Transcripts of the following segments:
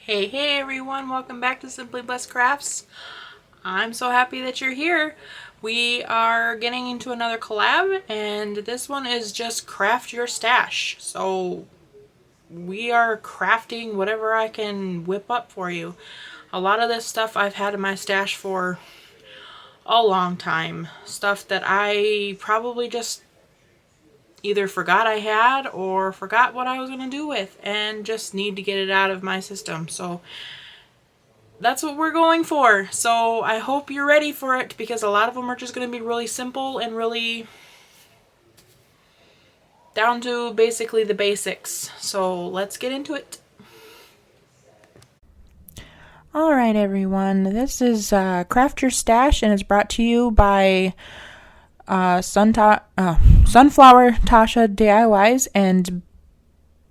Hey everyone, welcome back to Simply Blessed Crafts. I'm so happy that you're here. We are getting into another collab, and this one is just craft your stash. So we are crafting whatever I can whip up for you. A lot of this stuff I've had in my stash for a long time. Stuff that I probably just either forgot I had or forgot what I was going to do with and just need to get it out of my system. So that's what we're going for. So I hope you're ready for it, because a lot of them are just going to be really simple and really down to basically the basics. So let's get into it. Alright everyone, this is Craft Your Stash, and it's brought to you by Sunflower Tasha DIYs and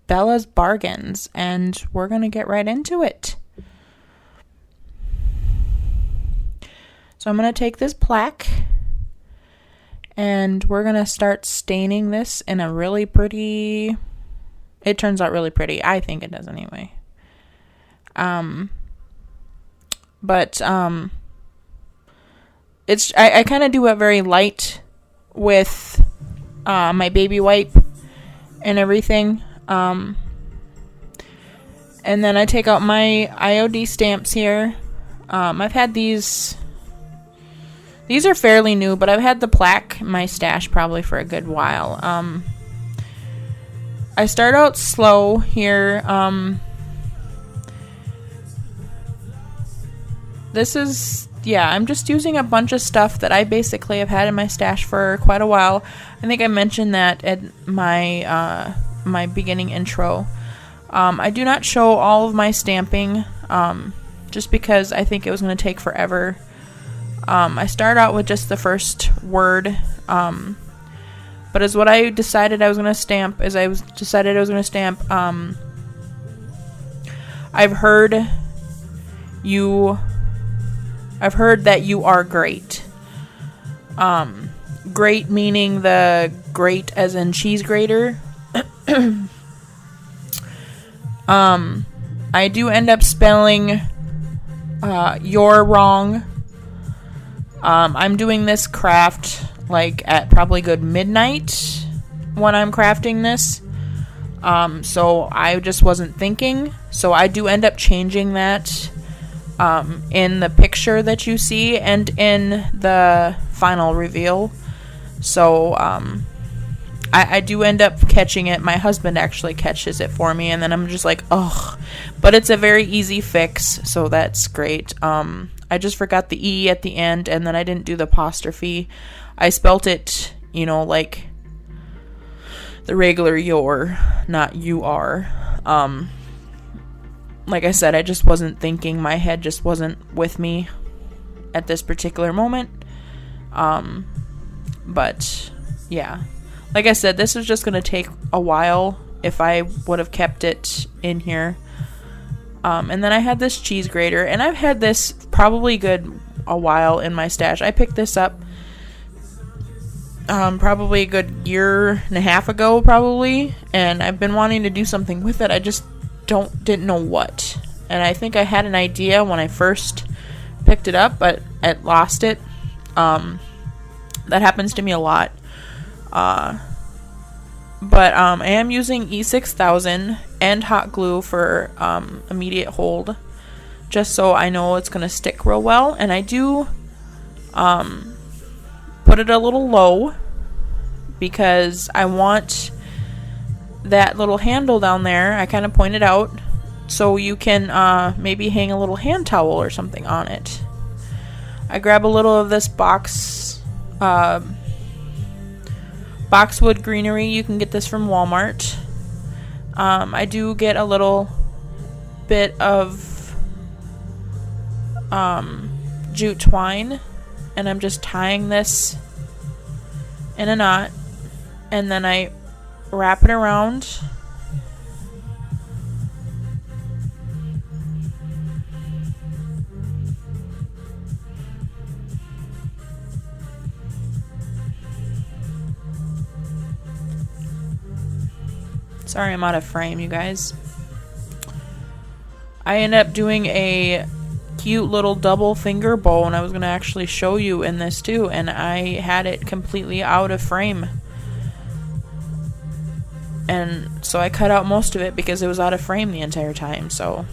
Bella's Bargains, and we're going to get right into it. So I'm going to take this plaque, and we're going to start staining this in a really pretty... It turns out really pretty. I think it does anyway. But it's I kind of do it very light with my baby wipe and everything. And then I take out my IOD stamps here. I've had these are fairly new, but I've had the plaque in my stash probably for a good while. I start out slow here. This is, I'm just using a bunch of stuff that I basically have had in my stash for quite a while. I think I mentioned that at my my beginning intro. I do not show all of my stamping, just because I think it was going to take forever. I start out with just the first word, but as what I decided I was going to stamp, I've heard that you are great. Great meaning the grate as in cheese grater. I do end up spelling you're wrong. I'm doing this craft like at probably good midnight when I'm crafting this. So I just wasn't thinking. So I do end up changing that in the picture that you see and in the final reveal. So I do end up catching it. My husband actually catches it for me, and then I'm just like, ugh. But it's a very easy fix, so that's great. I just forgot the E at the end, and then I didn't do the apostrophe. I spelt it, like the regular your, not you are. Like I said, I just wasn't thinking. My head just wasn't with me at this particular moment. But, yeah. Like I said, this was just going to take a while if I would have kept it in here. And then I had this cheese grater, and I've had this probably a while in my stash. I picked this up probably a good year and a half ago, probably. And I've been wanting to do something with it. I just didn't know what, and I think I had an idea when I first picked it up, but I lost it. That happens to me a lot. But I am using E6000 and hot glue for immediate hold, just so I know it's gonna stick real well. And I do put it a little low because I want that little handle down there, I kind of pointed out, so you can maybe hang a little hand towel or something on it. I grab a little of this boxwood greenery. You can get this from Walmart. I do get a little bit of jute twine, and I'm just tying this in a knot, and then I wrap it around. Sorry, I'm out of frame, you guys. I ended up doing a cute little double finger bow, and I was going to actually show you in this too, and I had it completely out of frame. And so I cut out most of it because it was out of frame the entire time, so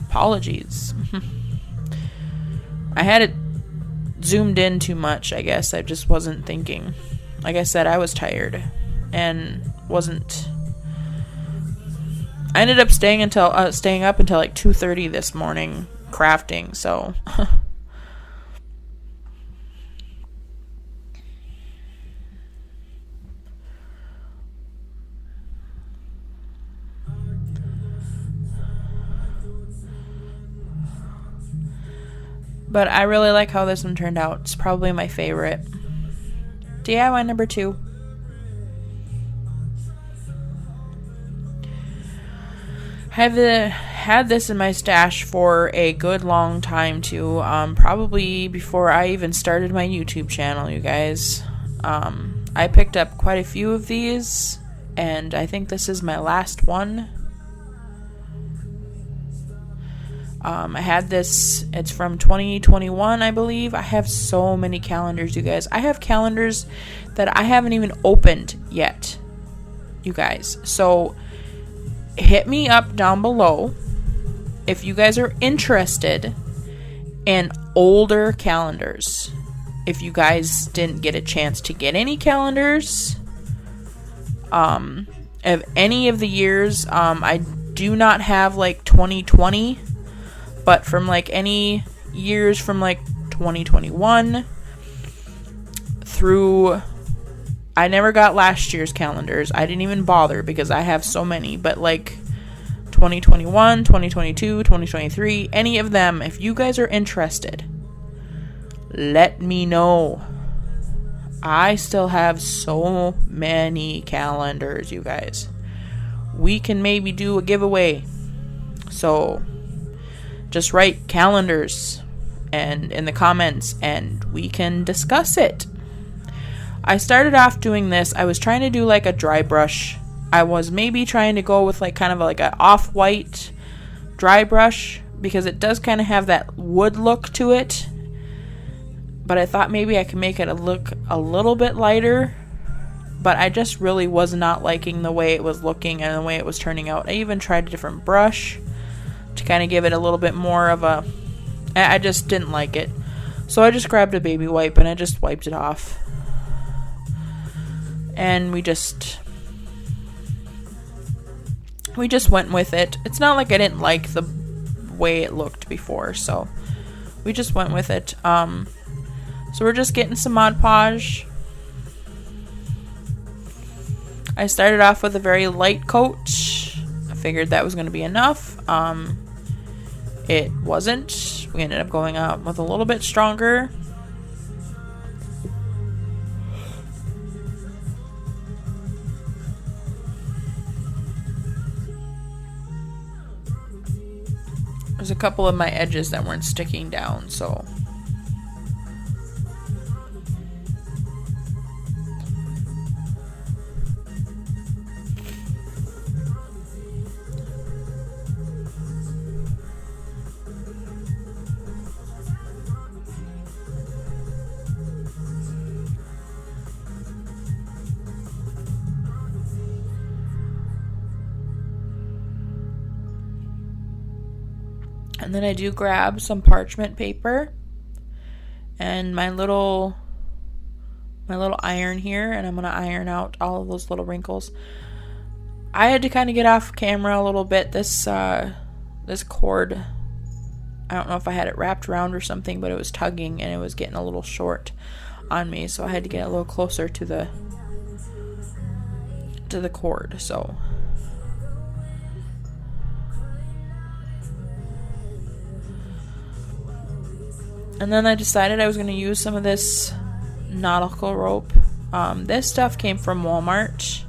apologies. I had it zoomed in too much, I guess. I just wasn't thinking. Like I said, I was tired and wasn't... I ended up staying up until like 2:30 this morning crafting, so... But I really like how this one turned out. It's probably my favorite. DIY number 2. I've had this in my stash for a good long time too. Probably before I even started my YouTube channel, you guys. I picked up quite a few of these, and I think this is my last one. I had this, it's from 2021, I believe. I have so many calendars, you guys. I have calendars that I haven't even opened yet, you guys. So, hit me up down below if you guys are interested in older calendars. If you guys didn't get a chance to get any calendars, of any of the years, I do not have like 2020. But from like any years from like 2021 through, I never got last year's calendars. I didn't even bother because I have so many. But like 2021, 2022, 2023, any of them, if you guys are interested, let me know. I still have so many calendars, you guys. We can maybe do a giveaway. So... just write calendars and in the comments and we can discuss it. I started off doing this. I was trying to do like a dry brush. I was maybe trying to go with like kind of like an off-white dry brush because it does kind of have that wood look to it. But I thought maybe I could make it look a little bit lighter. But I just really was not liking the way it was looking and the way it was turning out. I even tried a different brush to kind of give it a little bit more of a... I just didn't like it. So I just grabbed a baby wipe and I just wiped it off. And we just went with it. It's not like I didn't like the way it looked before, so we just went with it. So we're just getting some Mod Podge. I started off with a very light coat. I figured that was going to be enough. It wasn't. We ended up going out with a little bit stronger. There's a couple of my edges that weren't sticking down, so... And then I do grab some parchment paper and my little iron here, and I'm going to iron out all of those little wrinkles. I had to kind of get off camera a little bit. This cord, I don't know if I had it wrapped around or something, but it was tugging and it was getting a little short on me, so I had to get a little closer to the cord. So and then I decided I was going to use some of this nautical rope. This stuff came from Walmart.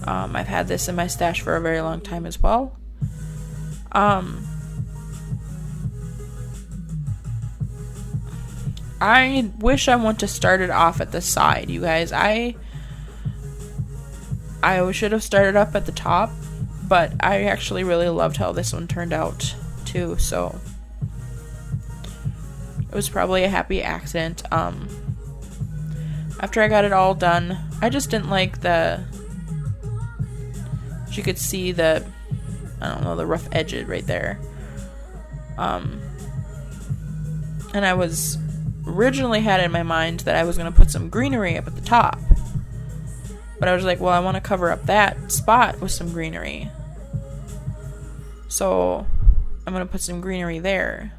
I've had this in my stash for a very long time as well. I wish I want to start it off at the side, you guys. I should have started up at the top, But I actually really loved how this one turned out too, so it was probably a happy accident. After I got it all done, I just didn't like you could see the, I don't know, the rough edges right there. And I was originally had in my mind that I was going to put some greenery up at the top. But I was like, well, I want to cover up that spot with some greenery. So I'm going to put some greenery there.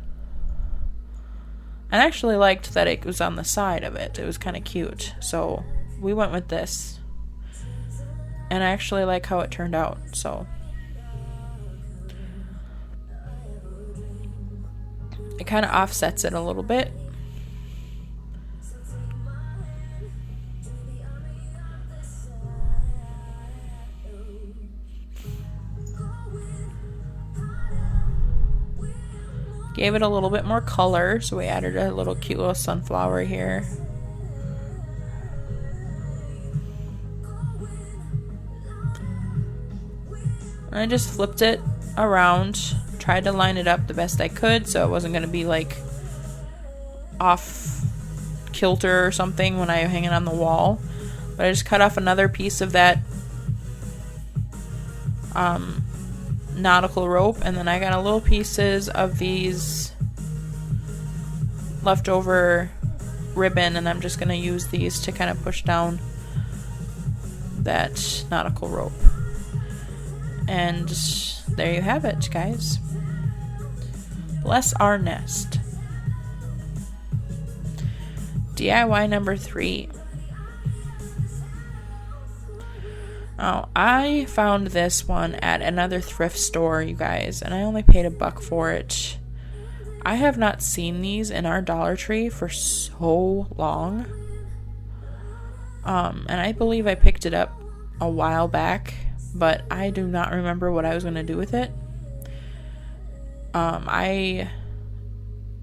I actually liked that it was on the side of it. It was kind of cute. So we went with this. And I actually like how it turned out. So it kind of offsets it a little bit. Gave it a little bit more color, so we added a little cute little sunflower here. And I just flipped it around, tried to line it up the best I could so it wasn't going to be like off kilter or something when I hang it on the wall. But I just cut off another piece of that nautical rope, and then I got a little pieces of these leftover ribbon, and I'm just going to use these to kind of push down that nautical rope. And there you have it, guys. Bless our nest. DIY number 3. Oh, I found this one at another thrift store, you guys, and I only paid $1 for it. I have not seen these in our Dollar Tree for so long. And I believe I picked it up a while back, but I do not remember what I was going to do with it. I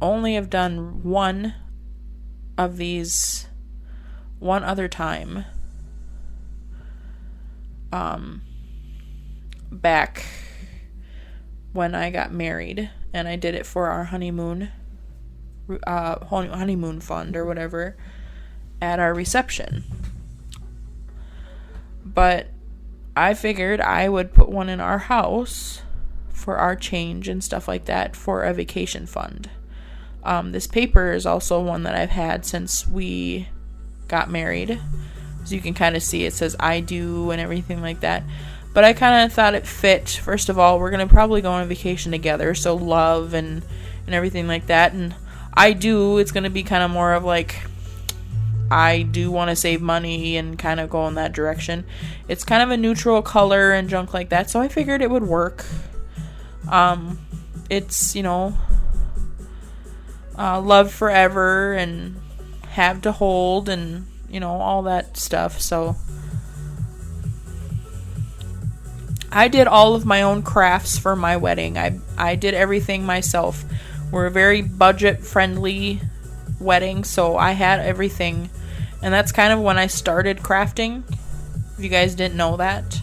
only have done one of these one other time. Back when I got married, and I did it for our honeymoon fund or whatever at our reception. But I figured I would put one in our house for our change and stuff like that for a vacation fund. This paper is also one that I've had since we got married. So you can kind of see it says I do and everything like that. But I kind of thought it fit. First of all, we're going to probably go on vacation together. So love and everything like that. And I do. It's going to be kind of more of like, I do want to save money and kind of go in that direction. It's kind of a neutral color and junk like that. So I figured it would work. It's, love forever and have to hold and, all that stuff. So I did all of my own crafts for my wedding. I did everything myself. We're a very budget-friendly wedding, so I had everything. And that's kind of when I started crafting. If you guys didn't know that.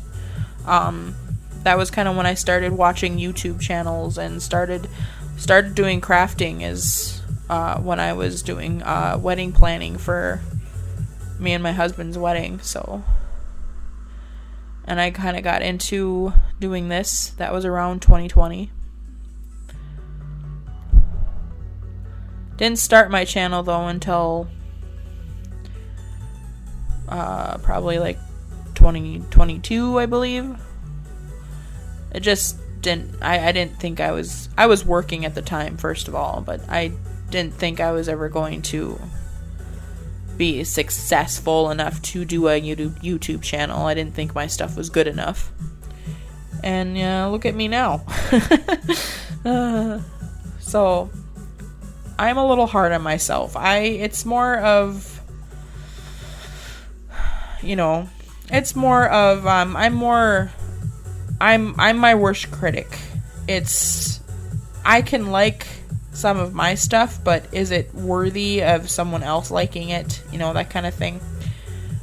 That was kind of when I started watching YouTube channels and started doing crafting is when I was doing wedding planning for me and my husband's wedding. So, and I kind of got into doing this. That was around 2020. Didn't start my channel though until probably like 2022, I believe. It just didn't, I didn't think I was working at the time, first of all, but I didn't think I was ever going to be successful enough to do a YouTube channel. I didn't think my stuff was good enough. And look at me now. So I'm a little hard on myself. It's more of, it's more of, I'm my worst critic. I can like some of my stuff, but is it worthy of someone else liking it? That kind of thing.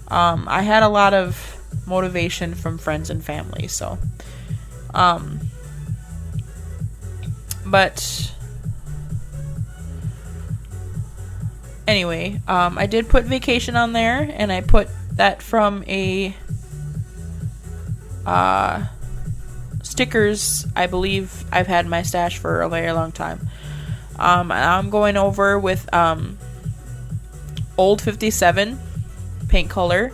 I had a lot of motivation from friends and family, so But anyway, I did put vacation on there, and I put that from a stickers I believe I've had in my stash for a very long time. I'm going over with Old 57 paint color,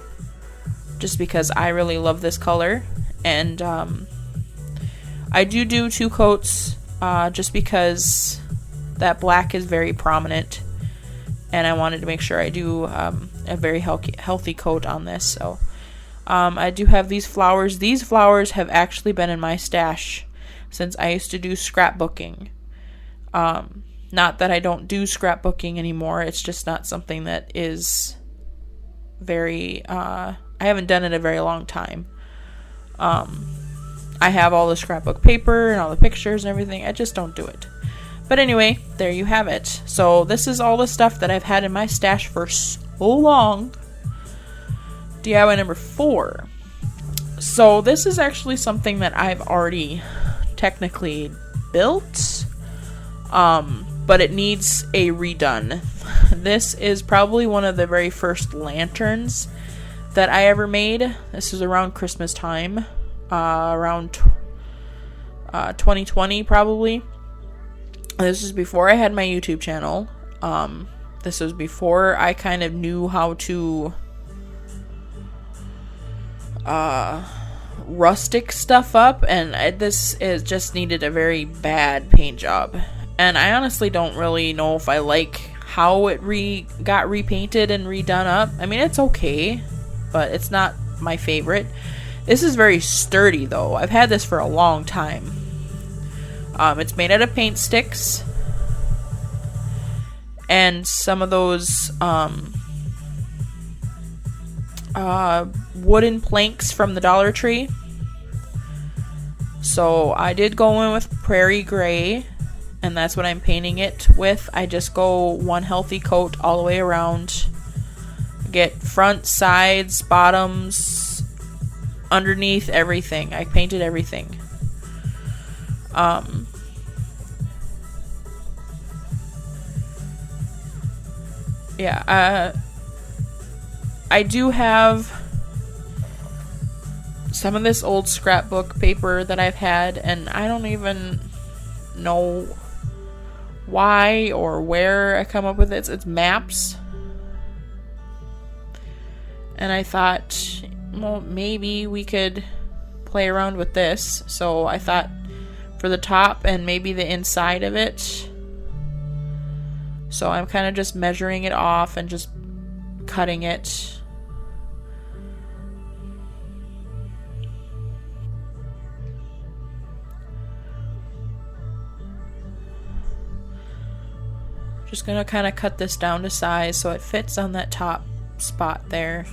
just because I really love this color, and I do 2 coats just because that black is very prominent, and I wanted to make sure I do a very healthy coat on this. So I do have these flowers. These flowers have actually been in my stash since I used to do scrapbooking. Not that I don't do scrapbooking anymore, it's just not something that is very, I haven't done it in a very long time. I have all the scrapbook paper and all the pictures and everything, I just don't do it. But anyway, there you have it. So this is all the stuff that I've had in my stash for so long. DIY number 4. So this is actually something that I've already technically built, but it needs a redone. This is probably one of the very first lanterns that I ever made. This is around Christmas time, around 2020 probably. This is before I had my YouTube channel. This was before I kind of knew how to rustic stuff up, and this is just needed a very bad paint job, and I honestly don't really know if I like how it got repainted and redone up. I mean, it's okay, but it's not my favorite. This is very sturdy though. I've had this for a long time. It's made out of paint sticks and some of those wooden planks from the Dollar Tree. So I did go in with Prairie Gray, and that's what I'm painting it with. I just go one healthy coat all the way around. Get front, sides, bottoms, underneath, everything. I painted everything. I do have some of this old scrapbook paper that I've had, and I don't even know why or where I come up with it. It's maps. And I thought, well, maybe we could play around with this. So I thought for the top and maybe the inside of it. So I'm kind of just measuring it off and just cutting it. Just gonna kind of cut this down to size so it fits on that top spot there.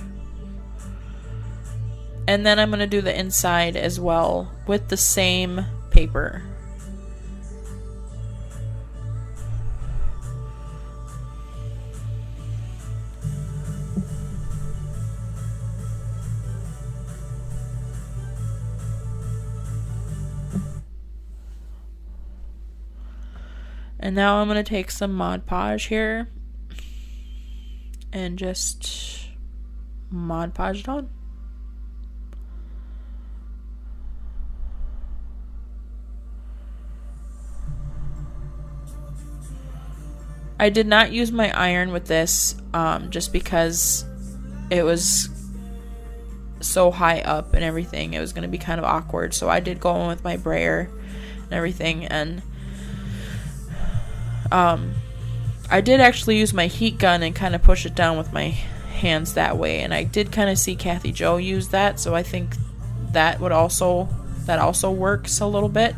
And then I'm gonna do the inside as well with the same paper. And now I'm going to take some Mod Podge here and just Mod Podge it on. I did not use my iron with this just because it was so high up and everything. It was going to be kind of awkward. So I did go in with my brayer and everything, and I did actually use my heat gun and kind of push it down with my hands that way, and I did kind of see Kathy Jo use that, so I think that also works a little bit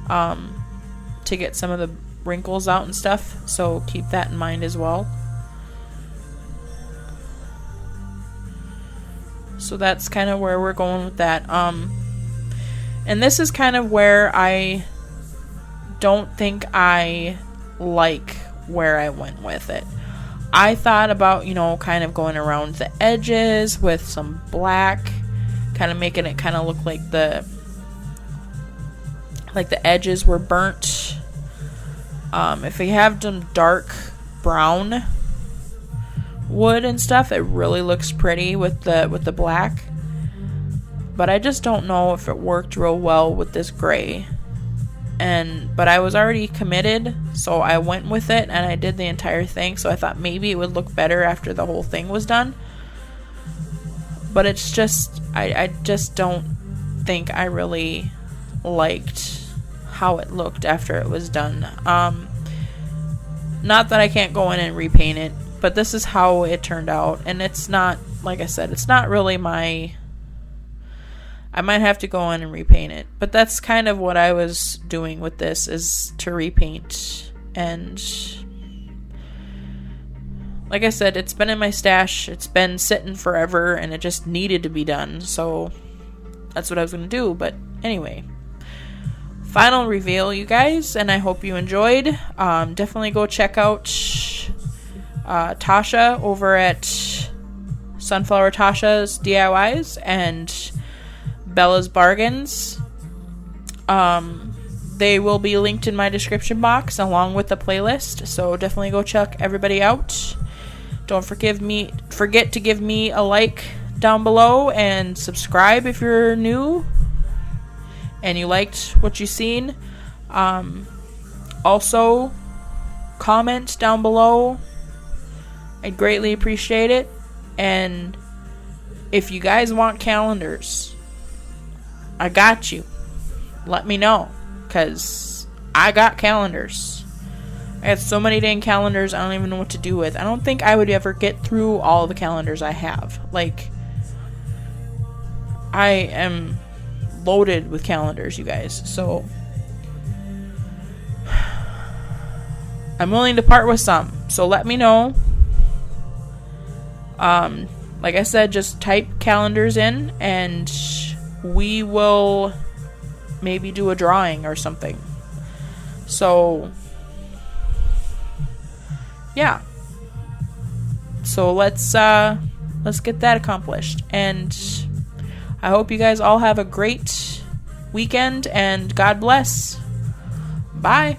to get some of the wrinkles out and stuff, so keep that in mind as well. So that's kind of where we're going with that. And this is kind of where I don't think I like where I went with it. I thought about, kind of going around the edges with some black, kind of making it kind of look like the like the edges were burnt. If you have some dark brown wood and stuff, it really looks pretty with the black. But I just don't know if it worked real well with this gray. But I was already committed, so I went with it and I did the entire thing. So I thought maybe it would look better after the whole thing was done. But it's just, I just don't think I really liked how it looked after it was done. Not that I can't go in and repaint it, but this is how it turned out. And it's not, like I said, it's not really I might have to go in and repaint it. But that's kind of what I was doing with this, is to repaint. And like I said, it's been in my stash. It's been sitting forever, and it just needed to be done. So that's what I was going to do. But anyway, final reveal, you guys. And I hope you enjoyed. Definitely go check out Tasha over at Sunflower Tasha's DIYs and Bella's Bargains. They will be linked in my description box along with the playlist, so definitely go check everybody out. Don't forget to give me a like down below and subscribe if you're new and you liked what you've seen. Also, comment down below. I'd greatly appreciate it. And if you guys want calendars, I got you. Let me know, because I got calendars. I have so many dang calendars I don't even know what to do with. I don't think I would ever get through all the calendars I have. Like, I am loaded with calendars, you guys. So I'm willing to part with some. So let me know. Like I said, just type calendars in and we will maybe do a drawing or something. So yeah. So let's get that accomplished. And I hope you guys all have a great weekend, and God bless. Bye.